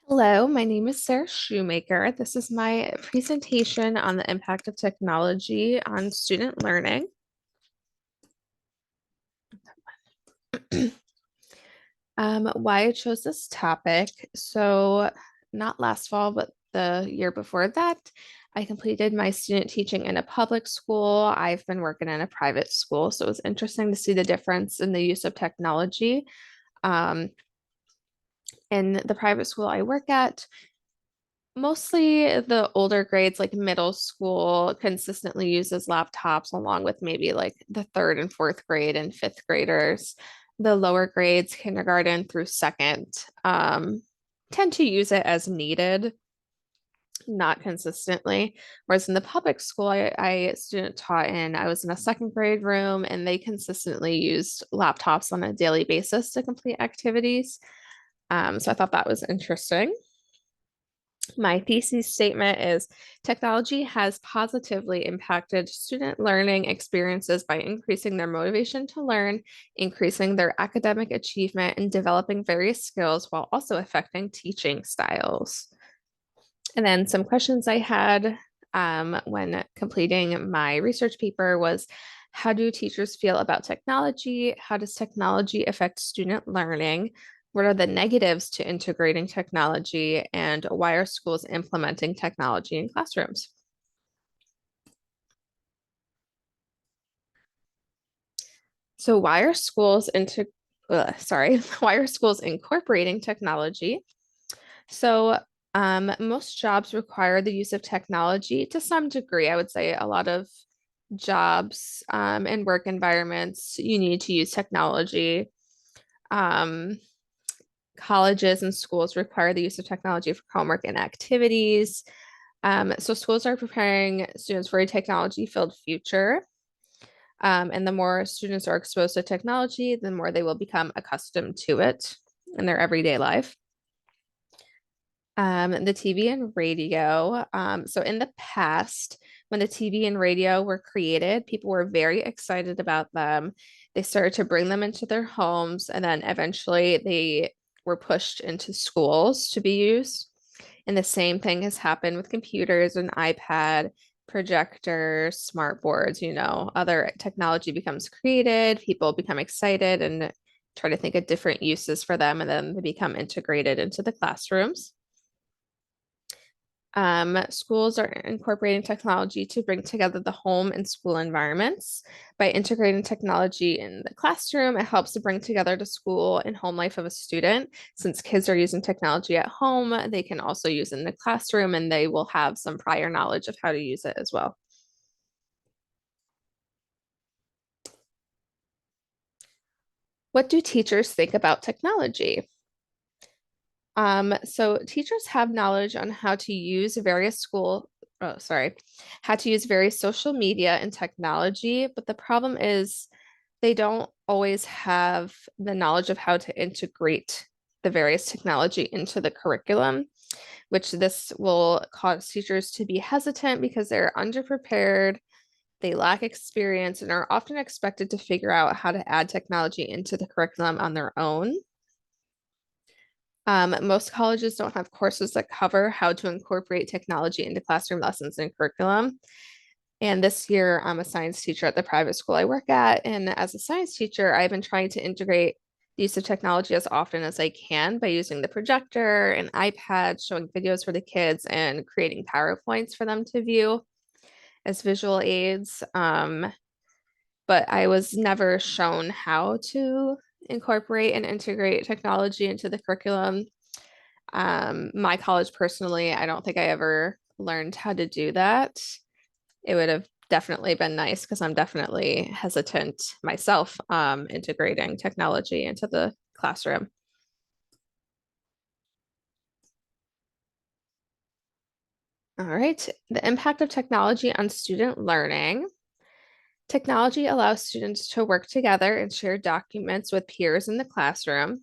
Hello, my name is Sarah Shoemaker. This is my presentation on the impact of technology on student learning. Why I chose this topic. So, not last fall, but the year before that, I completed my student teaching in a public school. I've been working in a private school, so it was interesting to see the difference in the use of technology. Um, in the private school I work at, mostly the older grades, like middle school, consistently uses laptops along with maybe like the third and fourth grade and fifth graders. The lower grades, kindergarten through second, tend to use it as needed, not consistently. Whereas in the public school I student taught in, I was in a second grade room and they consistently used laptops on a daily basis to complete activities. So I thought that was interesting. My thesis statement is technology has positively impacted student learning experiences by increasing their motivation to learn, increasing their academic achievement, and developing various skills while also affecting teaching styles. And then some questions I had when completing my research paper was, how do teachers feel about technology? How does technology affect student learning? What are the negatives to integrating technology? And why are schools implementing technology in classrooms? So why are schools incorporating technology? So most jobs require the use of technology to some degree. I would say a lot of jobs and work environments, you need to use technology. Um, Colleges and schools require the use of technology for homework and activities. So schools are preparing students for a technology-filled future. And the more students are exposed to technology, the more they will become accustomed to it in their everyday life. The TV and radio. So in the past, when the TV and radio were created, people were very excited about them. They started to bring them into their homes, and then eventually they were pushed into schools to be used. And the same thing has happened with computers and iPad, projectors, smart boards, other technology becomes created, people become excited and try to think of different uses for them, and then they become integrated into the classrooms. Schools are incorporating technology to bring together the home and school environments. By integrating technology in the classroom, it helps to bring together the school and home life of a student. Since kids are using technology at home, they can also use it in the classroom and they will have some prior knowledge of how to use it as well. What do teachers think about technology? So teachers have knowledge on how to use various social media and technology, but the problem is they don't always have the knowledge of how to integrate the various technology into the curriculum, which this will cause teachers to be hesitant because they're underprepared, they lack experience, and are often expected to figure out how to add technology into the curriculum on their own. Most colleges don't have courses that cover how to incorporate technology into classroom lessons and curriculum. And this year, I'm a science teacher at the private school I work at. And as a science teacher, I've been trying to integrate the use of technology as often as I can by using the projector and iPad, showing videos for the kids, and creating PowerPoints for them to view as visual aids. But I was never shown how to incorporate and integrate technology into the curriculum. My college personally, I don't think I ever learned how to do that. It would have definitely been nice because I'm definitely hesitant myself integrating technology into the classroom. All right, the impact of technology on student learning. Technology allows students to work together and share documents with peers in the classroom.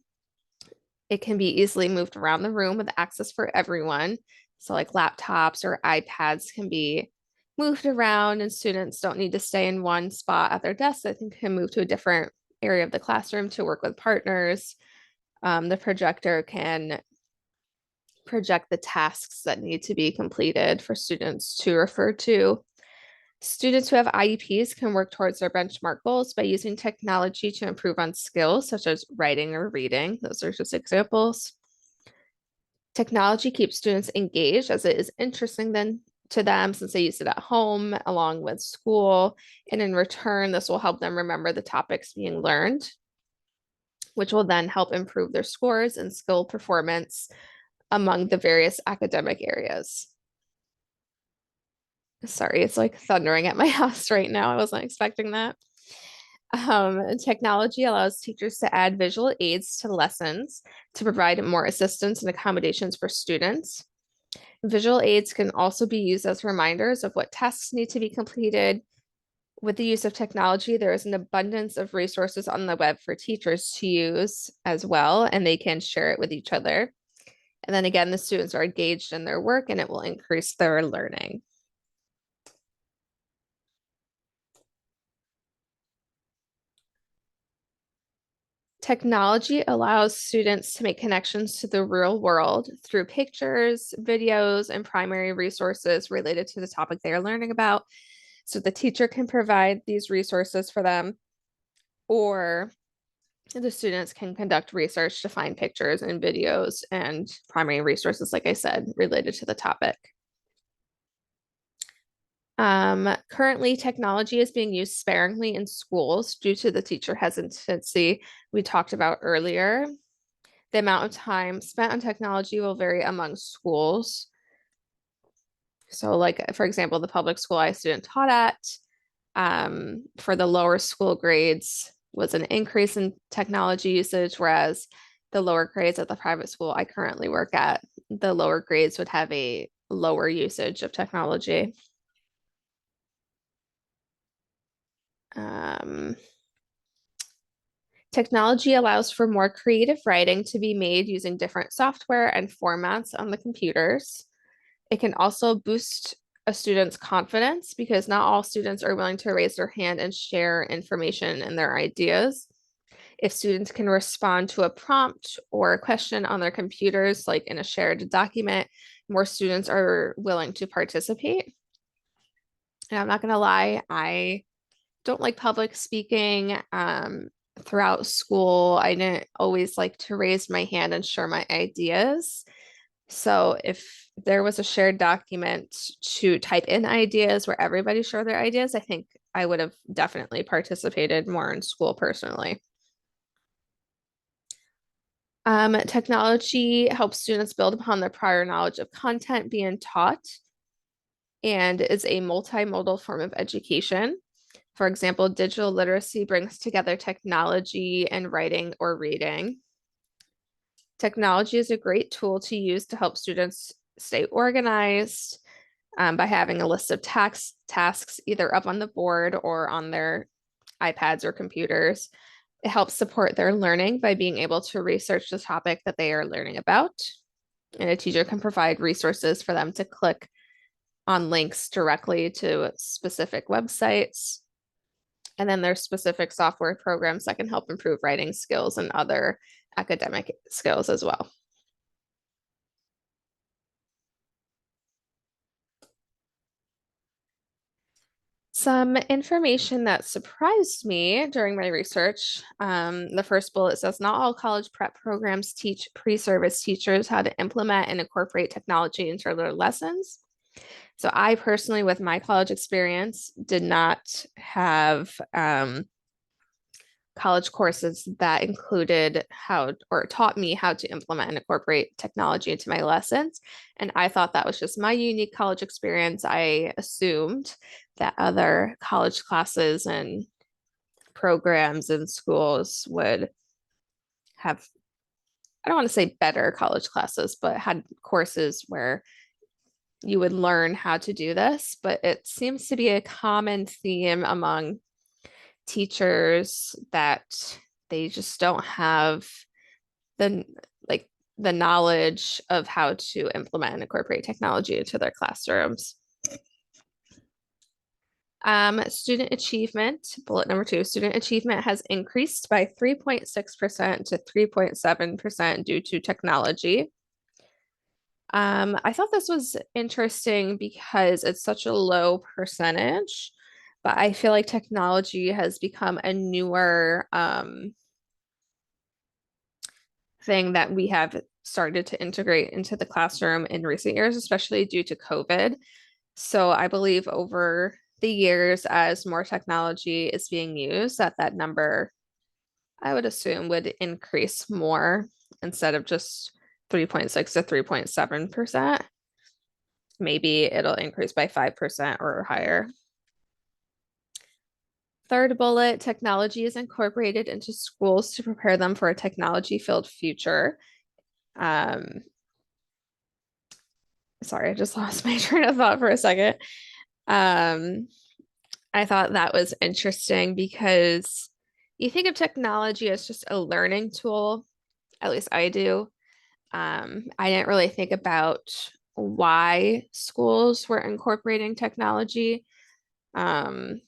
It can be easily moved around the room with access for everyone. So, like laptops or iPads can be moved around, and students don't need to stay in one spot at their desk. They can move to a different area of the classroom to work with partners. The projector can project the tasks that need to be completed for students to refer to. Students who have IEPs can work towards their benchmark goals by using technology to improve on skills such as writing or reading. Those are just examples. Technology keeps students engaged as it is interesting to them since they use it at home along with school. And in return, this will help them remember the topics being learned, which will then help improve their scores and skill performance among the various academic areas. Sorry, it's like thundering at my house right now. I wasn't expecting that. Technology allows teachers to add visual aids to lessons to provide more assistance and accommodations for students. Visual aids can also be used as reminders of what tasks need to be completed. With the use of technology, there is an abundance of resources on the web for teachers to use as well, and they can share it with each other. And then again, the students are engaged in their work and it will increase their learning. Technology allows students to make connections to the real world through pictures, videos, and primary resources related to the topic they are learning about. So the teacher can provide these resources for them, or the students can conduct research to find pictures and videos and primary resources, like I said, related to the topic. Currently, technology is being used sparingly in schools due to the teacher hesitancy we talked about earlier. The amount of time spent on technology will vary among schools. So, like, for example, the public school I student taught at, for the lower school grades was an increase in technology usage, whereas the lower grades at the private school I currently work at, the lower grades would have a lower usage of technology. Um, Technology allows for more creative writing to be made using different software and formats on the computers. It can also boost a student's confidence because not all students are willing to raise their hand and share information and their ideas. If students can respond to a prompt or a question on their computers, like in a shared document, more students are willing to participate. And I'm not going to lie, I don't like public speaking. Throughout school, I didn't always like to raise my hand and share my ideas. So if there was a shared document to type in ideas where everybody shared their ideas, I think I would have definitely participated more in school personally. Technology helps students build upon their prior knowledge of content being taught and is a multimodal form of education. For example, digital literacy brings together technology and writing or reading. Technology is a great tool to use to help students stay organized by having a list of tasks either up on the board or on their iPads or computers. It helps support their learning by being able to research the topic that they are learning about. And a teacher can provide resources for them to click on links directly to specific websites. And then there's specific software programs that can help improve writing skills and other academic skills as well. Some information that surprised me during my research. The first bullet says not all college prep programs teach pre-service teachers how to implement and incorporate technology into their lessons. So I personally, with my college experience, did not have college courses that included how or taught me how to implement and incorporate technology into my lessons. And I thought that was just my unique college experience. I assumed that other college classes and programs and schools would have, I don't want to say better college classes, but had courses where you would learn how to do this. But it seems to be a common theme among teachers that they just don't have the like the knowledge of how to implement and incorporate technology into their classrooms. Student achievement, bullet number 2, student achievement has increased by 3.6% to 3.7% due to technology. I thought this was interesting because it's such a low percentage, but I feel like technology has become a newer thing that we have started to integrate into the classroom in recent years, especially due to COVID. So I believe over the years, as more technology is being used, that number, I would assume, would increase more instead of just 3.6 to 3.7%. Maybe it'll increase by 5% or higher. Third bullet, technology is incorporated into schools to prepare them for a technology-filled future. Um, sorry, I just lost my train of thought for a second. Um, I thought that was interesting because you think of technology as just a learning tool, at least I do. I didn't really think about why schools were incorporating technology. Um,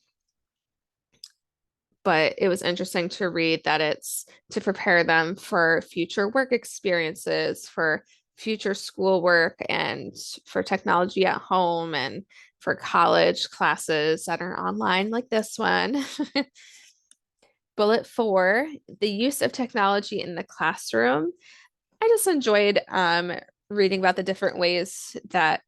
but it was interesting to read that it's to prepare them for future work experiences, for future schoolwork, and for technology at home and for college classes that are online, like this one. Bullet four, the use of technology in the classroom. I just enjoyed reading about the different ways that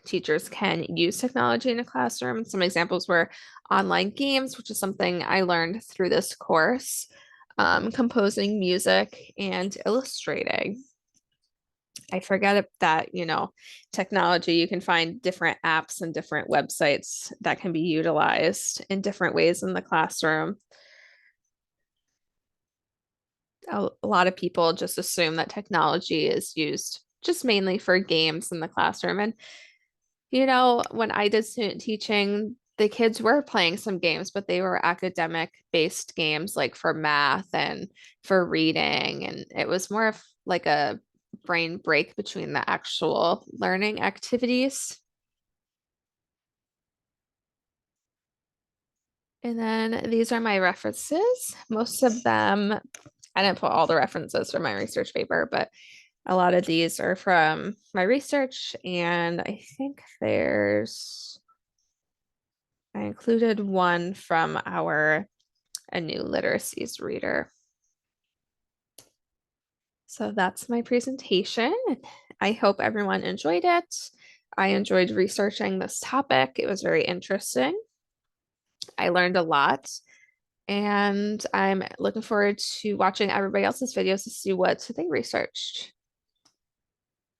teachers can use technology in a classroom. Some examples were online games, which is something I learned through this course, composing music, and illustrating. I forget that, technology, you can find different apps and different websites that can be utilized in different ways in the classroom. A lot of people just assume that technology is used just mainly for games in the classroom. And when I did student teaching, the kids were playing some games, but they were academic based games like for math and for reading. And it was more of like a brain break between the actual learning activities. And then these are my references. Most of them, I didn't put all the references for my research paper, but a lot of these are from my research. And I think I included one from our A New Literacies reader. So that's my presentation. I hope everyone enjoyed it. I enjoyed researching this topic. It was very interesting. I learned a lot, and I'm looking forward to watching everybody else's videos to see what they researched.